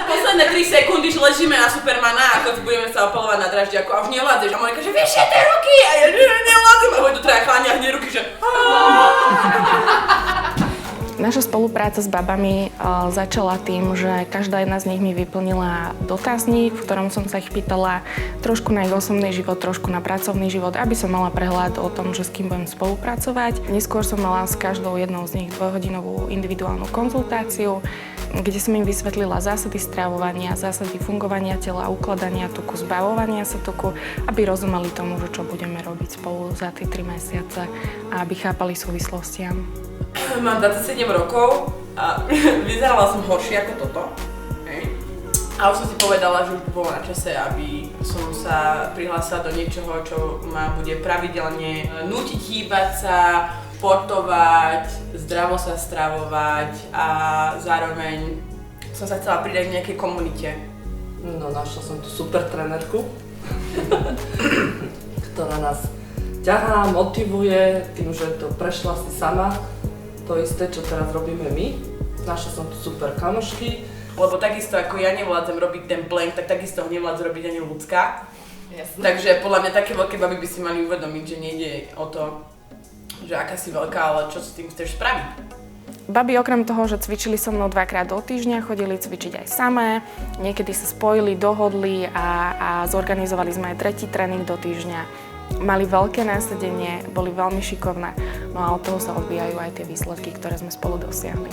posledné 3 sekundy, že ležíme na Supermana a budeme sa opalovať na draždiaku a už nevládzeš. A Monika, že vyššie tie ruky! A ja nevládzem. A tu traja chláni a hneď ruky, že... Naša spolupráca s babami začala tým, že každá jedna z nich mi vyplnila dotazník, v ktorom som sa ich pýtala trošku na ich osobný život, trošku na pracovný život, aby som mala prehľad o tom, že s kým budem spolupracovať. Neskôr som mala s každou jednou z nich 2-hodinovú individuálnu konzultáciu, kde som im vysvetlila zásady stravovania, zásady fungovania tela, ukladania tuku, zbavovania sa tuku, aby rozumeli tomu, že čo budeme robiť spolu za tie 3 mesiace a aby chápali súvislostiam. Mám 27 rokov a vyzerala som horšie ako toto. Hej. A už som si povedala, že už by bolo na čase, aby som sa prihlásila do niečoho, čo ma bude pravidelne nútiť hýbať sa, športovať, zdravo sa stravovať a zároveň som sa chcela pridať v nejakej komunite. No, našla som tu super trénerku, ktorá nás ťahá, motivuje tým, že to prešla si sama. To isté, čo teraz robíme my. Našla som tu super kamošky. Lebo takisto ako ja nevládzem robiť ten plank, tak takisto ho nevládze robiť ani ľudská. Jasne. Takže podľa mňa také veľké baby by si mali uvedomiť, že nejde o to, že aká si veľká, ale čo s tým chceš spraviť. Baby okrem toho, že cvičili so mnou 2-krát do týždňa, chodili cvičiť aj samé, niekedy sa spojili, dohodli a zorganizovali sme aj 3. tréning do týždňa. Mali veľké násadenie, boli veľmi šikovné, no a od toho sa odvíjajú aj tie výsledky, ktoré sme spolu dosiahli.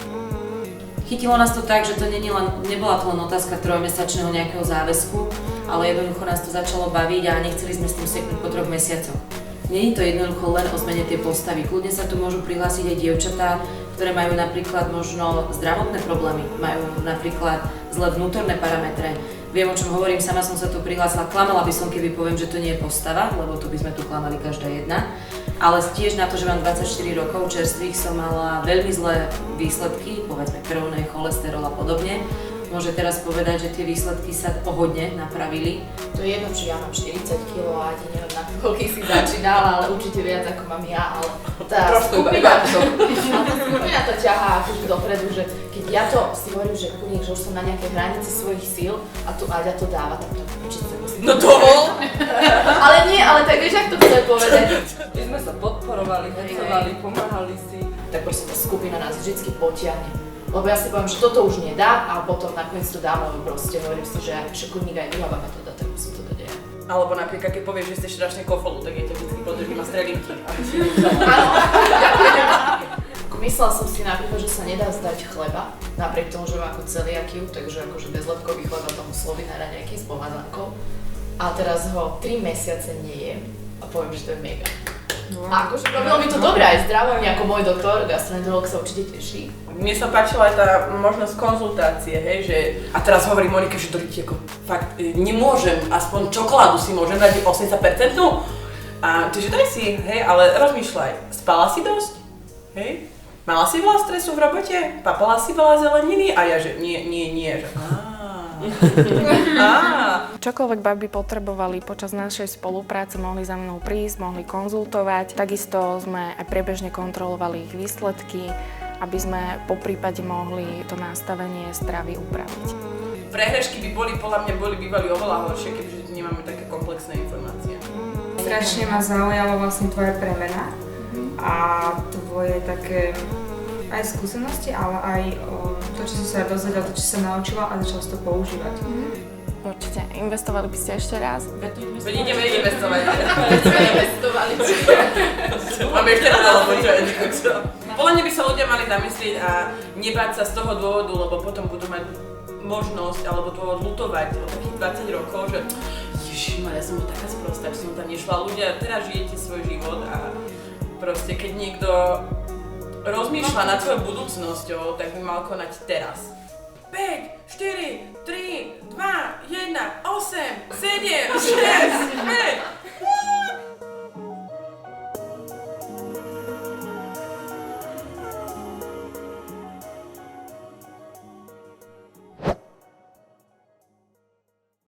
Chytilo nás to tak, že to nebola to len otázka 3-mesačného nejakého záväzku, ale jednoducho nás to začalo baviť a nechceli sme s tým seknúť po 3 mesiacoch. Nie je to jednoducho len o zmene tej postavy. Kľudne sa tu môžu prihlásiť aj dievčatá, ktoré majú napríklad možno zdravotné problémy, majú napríklad zlé vnútorné parametre. Viem, o čom hovorím, sama som sa tu prihlásila, klamala by som, keby poviem, že to nie je postava, lebo tu by sme tu klamali každá jedna. Ale tiež na to, že mám 24 rokov čerstvých, som mala veľmi zlé výsledky, povedzme krvné, cholesterol a podobne. Môže teraz povedať, že tie výsledky sa pohodne napravili. To je jedno, či ja mám 40 kg a ti neviem, na koľkých si začínala, ale určite viac ako mám ja, ale tá skupina to ťahá akože dopredu, že keď ja to si hovorím, že chuník, že už som na nejakej hranici svojich síl a tu Aďa to dáva, tak to určite musím. No to bol! Ale nie, ale tak vieš, ak to chcem povedať. My sme sa podporovali, hecovali, pomáhali si. Tak proste tá skupina nás vždycky potiahne. Lebo ja si poviem, že toto už nedá a potom nakoniec to dám, lebo proste hovorím si, že šekurník aj druhá baba to dá, tak musím to dať ja. Alebo napríklad, keď povieš, že ste strašne kofolu, tak ja ťa vždycky podržím a strelinky, aby si Myslela som si napríklad, že sa nedá zdať chleba, napriek tomu, že mám ako celiakiu, takže akože bezlepkový chleba tomu slovinára nejaký s pomazánkou. A teraz ho 3 mesiace nejem a poviem, že to je mega. No. A akože robilo mi to dobre aj zdravo, ako môj doktor, gastroenterológ sa určite teší. Mne sa páčila aj tá možnosť konzultácie, hej, že... A teraz hovorí Monika, že Doriti, ako fakt nemôžem, aspoň čokoládu si môžem dať 80%. A tyže daj si, hej, ale rozmýšľaj, spala si dosť? Hej? Mala si veľa stresu v robote? Papala si veľa zeleniny? A ja, že nie, že... Čokoľvek baby potrebovali počas našej spolupráce, mohli za mnou prísť, mohli konzultovať. Takisto sme aj priebežne kontrolovali ich výsledky, aby sme po prípade mohli to nastavenie stravy upraviť. Prehrešky by podľa mňa bývali oveľa horšie, keďže nemáme také komplexné informácie. Strašne ma zaujala vlastne tvoja premena a tvoje také aj skúsenosti, ale aj to, čo si sa dozvedela, to, čo sa naučila a začala si to používať. Určite. Investovali by ste ešte raz? Veď ideme investovať. Investovali. Máme ešte raz alebo čo? Podľa mňa by sa ľudia mali zamyslieť a nebáť sa z toho dôvodu, lebo potom budú mať možnosť alebo dôvod ľutovať o takých 20 rokov, že Ježišmaria, ja som bol taká sprostá, že som tam nešla. Ľudia, teraz žijete svoj život a proste keď niekto rozmýšľa nad svojou budúcnosťou, tak by mal konať teraz. 5, 4, 3, 2, 1, 8, 7, 6, 5.